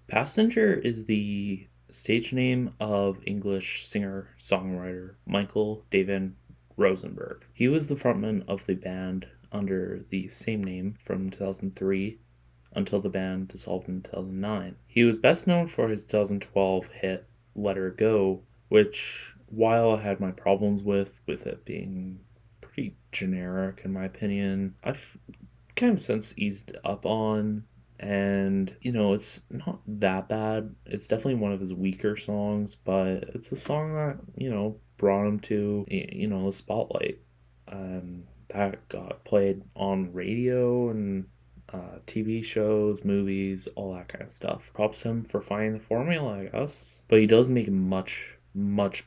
Passenger is the stage name of English singer-songwriter Michael David Rosenberg. He was the frontman of the band under the same name from 2003 until the band dissolved in 2009. He was best known for his 2012 hit Let Her Go, which, while I had my problems with it being pretty generic in my opinion, I've kind of since eased up on, and it's not that bad. It's definitely one of his weaker songs, but it's a song that brought him to the spotlight, that got played on radio and TV shows, movies, all that kind of stuff. Props to him for finding the formula, I guess. But he does make much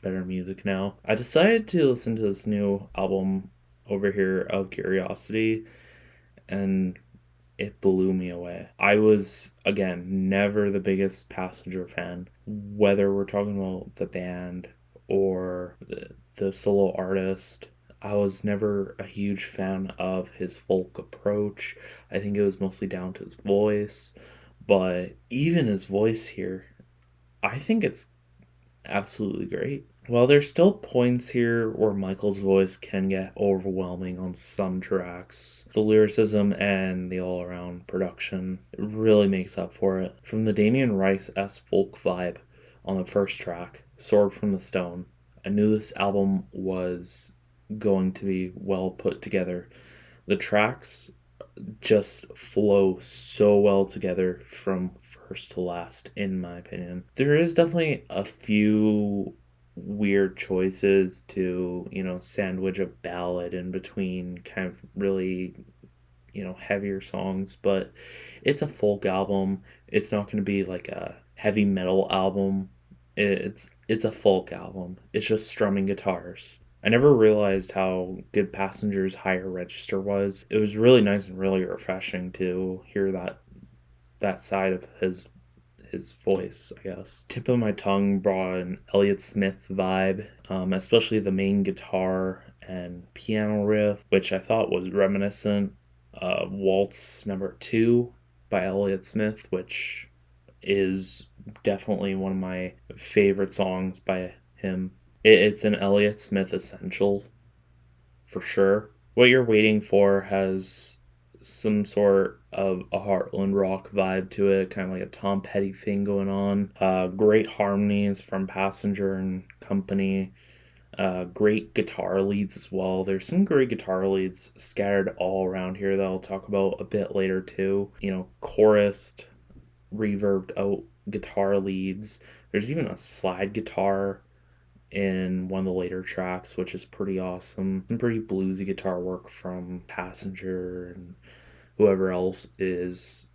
better music now. I decided to listen to this new album over here of Curiosity, and it blew me away. I was, again, never the biggest Passenger fan, whether we're talking about the band or the solo artist. I was never a huge fan of his folk approach. I think it was mostly down to his voice, but even his voice here, I think it's absolutely great. While there's still points here where Michael's voice can get overwhelming on some tracks, the lyricism and the all around production really makes up for it. From the Damien Rice-esque folk vibe on the first track, Sword from the Stone, I knew this album was going to be well put together. The tracks just flow so well together from first to last, in my opinion. There is definitely a few weird choices to, sandwich a ballad in between kind of really, heavier songs, but it's a folk album. It's not going to be like a heavy metal album. It's a folk album. It's just strumming guitars. I never realized how good Passenger's higher register was. It was really nice and really refreshing to hear that side of his voice, I guess. Tip of my tongue brought an Elliott Smith vibe, especially the main guitar and piano riff, which I thought was reminiscent of Waltz Number 2 by Elliott Smith, which is definitely one of my favorite songs by him. It's an Elliott Smith essential, for sure. What You're Waiting For has some sort of a Heartland rock vibe to it, kind of like a Tom Petty thing going on. Great harmonies from Passenger and company. Great guitar leads as well. There's some great guitar leads scattered all around here that I'll talk about a bit later too. Chorused, reverbed out guitar leads. There's even a slide guitar in one of the later tracks, which is pretty awesome. Some pretty bluesy guitar work from Passenger and whoever else is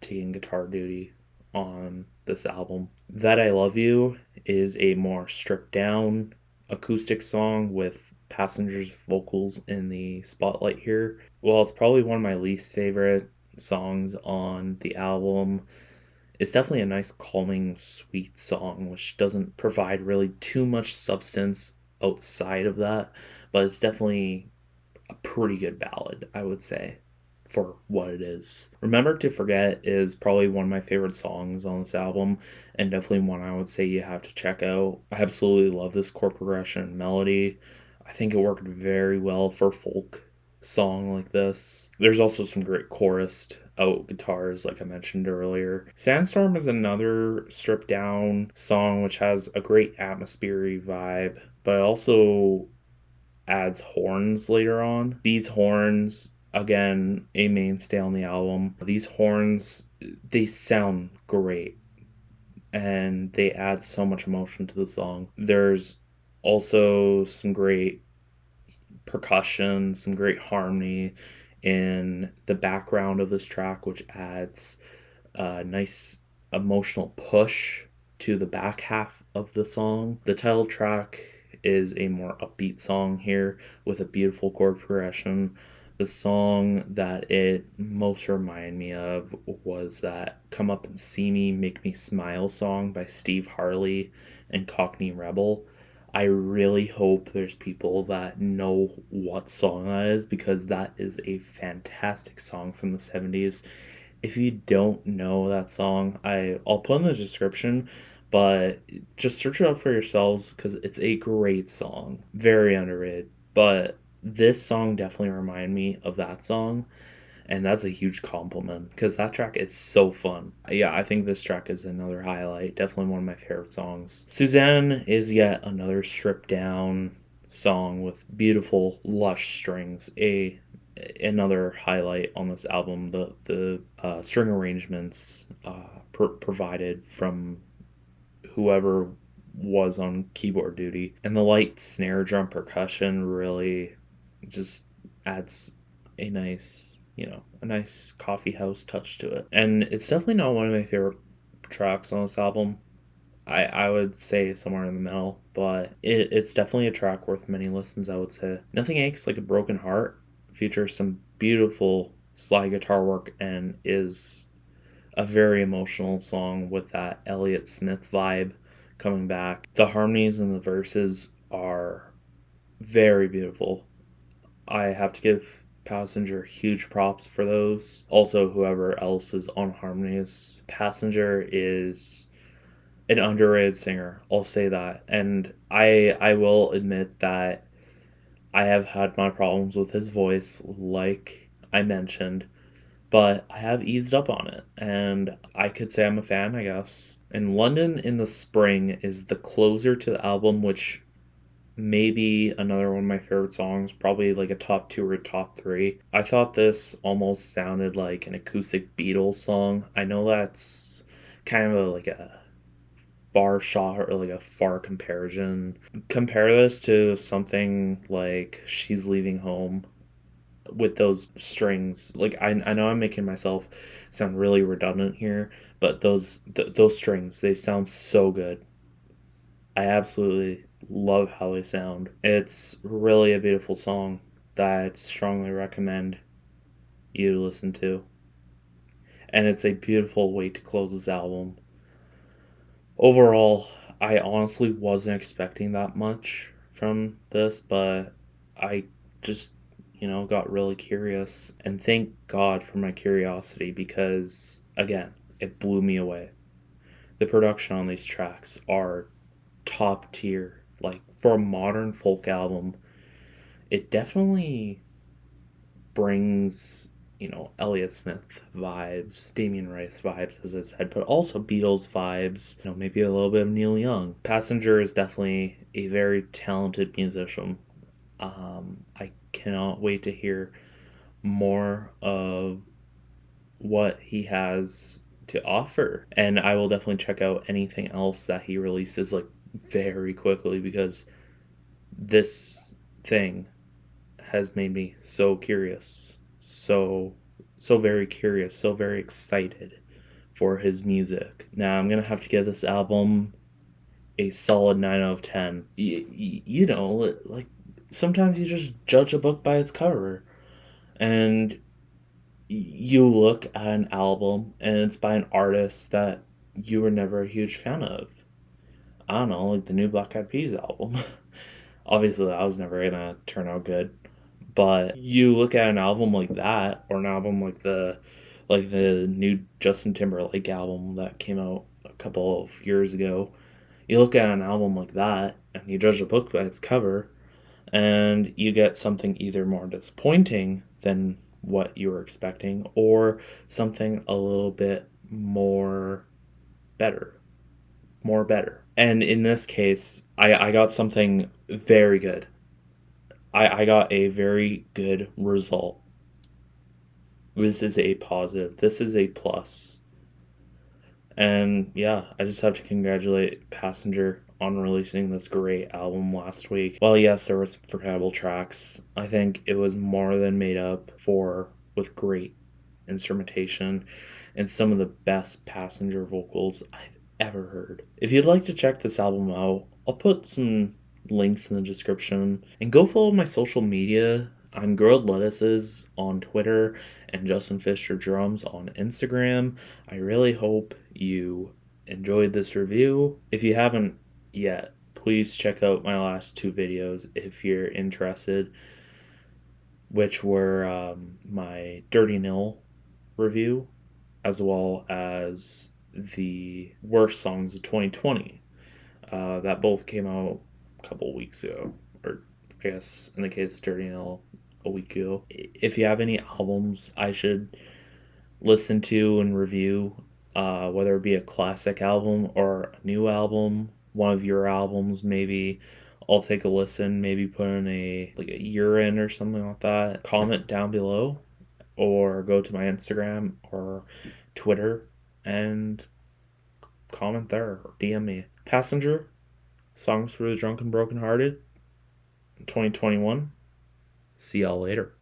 taking guitar duty on this album. That I Love You is a more stripped down acoustic song with Passenger's vocals in the spotlight here. While it's probably one of my least favorite songs on the album, it's definitely a nice, calming, sweet song, which doesn't provide really too much substance outside of that, but it's definitely a pretty good ballad, I would say, for what it is. Remember to Forget is probably one of my favorite songs on this album, and definitely one I would say you have to check out. I absolutely love this chord progression and melody. I think it worked very well for a folk song like this. There's also some great chorused out guitars, like I mentioned earlier. Sandstorm is another stripped down song which has a great atmospheric vibe, but it also adds horns later on. These horns, again, a mainstay on the album. These horns, they sound great and they add so much emotion to the song. There's also some great percussion, some great harmony in the background of this track, which adds a nice emotional push to the back half of the song. The title track is a more upbeat song here with a beautiful chord progression. The song that it most reminded me of was that Come Up and See Me, Make Me Smile song by Steve Harley and Cockney Rebel. I really hope there's people that know what song that is, because that is a fantastic song from the 70s. If you don't know that song, I'll put in the description, but just search it up for yourselves because it's a great song. Very underrated. But this song definitely reminded me of that song, and that's a huge compliment because that track is so fun. Yeah, I think this track is another highlight. Definitely one of my favorite songs. Suzanne is yet another stripped down song with beautiful, lush strings. Another highlight on this album. The string arrangements provided from whoever was on keyboard duty, and the light snare drum percussion really just adds a nice coffee house touch to it. And it's definitely not one of my favorite tracks on this album. I would say somewhere in the middle, but it's definitely a track worth many listens, I would say. Nothing Aches Like a Broken Heart features some beautiful slide guitar work and is a very emotional song with that Elliott Smith vibe coming back. The harmonies and the verses are very beautiful. I have to give Passenger huge props for those. Also, whoever else is on harmonies. Passenger is an underrated singer. I'll say that. And I will admit that I have had my problems with his voice, like I mentioned, but I have eased up on it, and I could say I'm a fan, I guess. And London in the Spring is the closer to the album, which may be another one of my favorite songs, probably like a top two or top three. I thought this almost sounded like an acoustic Beatles song. I know that's kind of like a far shot or like a far comparison. Compare this to something like She's Leaving Home with those strings. Like I know I'm making myself sound really redundant here, but those strings, they sound so good. I absolutely love how they sound. It's really a beautiful song that I'd strongly recommend you to listen to. And it's a beautiful way to close this album. Overall, I honestly wasn't expecting that much from this, but I just, got really curious. And thank God for my curiosity because, again, it blew me away. The production on these tracks are top tier. Like, for a modern folk album, it definitely brings, Elliott Smith vibes, Damien Rice vibes, as I said, but also Beatles vibes, maybe a little bit of Neil Young. Passenger is definitely a very talented musician. I cannot wait to hear more of what he has to offer. And I will definitely check out anything else that he releases, like, very quickly because this thing has made me so curious, so very curious, so very excited for his music. Now I'm gonna have to give this album a solid 9 out of 10. Like sometimes you just judge a book by its cover, and you look at an album and it's by an artist that you were never a huge fan of. I don't know, like the new Black Eyed Peas album. Obviously, that was never gonna turn out good. But you look at an album like that, or an album like the new Justin Timberlake album that came out a couple of years ago. You look at an album like that, and you judge a book by its cover, and you get something either more disappointing than what you were expecting, or something a little bit better, more better. And in this case, I got something very good. I got a very good result. This is a positive. This is a plus. And yeah, I just have to congratulate Passenger on releasing this great album last week. While yes, there was forgettable tracks, I think it was more than made up for with great instrumentation and some of the best Passenger vocals I've ever heard. If you'd like to check this album out, I'll put some links in the description, and go follow my social media. I'm Grilled Lettuces on Twitter and Justin Fisher Drums on Instagram. I really hope you enjoyed this review. If you haven't yet, please check out my last two videos if you're interested, which were my Dirty Nil review as well as the worst songs of 2020. That both came out a couple weeks ago, or I guess in the case of Dirty Nil, a week ago. If you have any albums I should listen to and review, whether it be a classic album or a new album, one of your albums maybe, I'll take a listen, maybe put in a year in or something like that. Comment down below or go to my Instagram or Twitter and comment there or DM me. Passenger, Songs for the Drunk and Brokenhearted, 2021. See y'all later.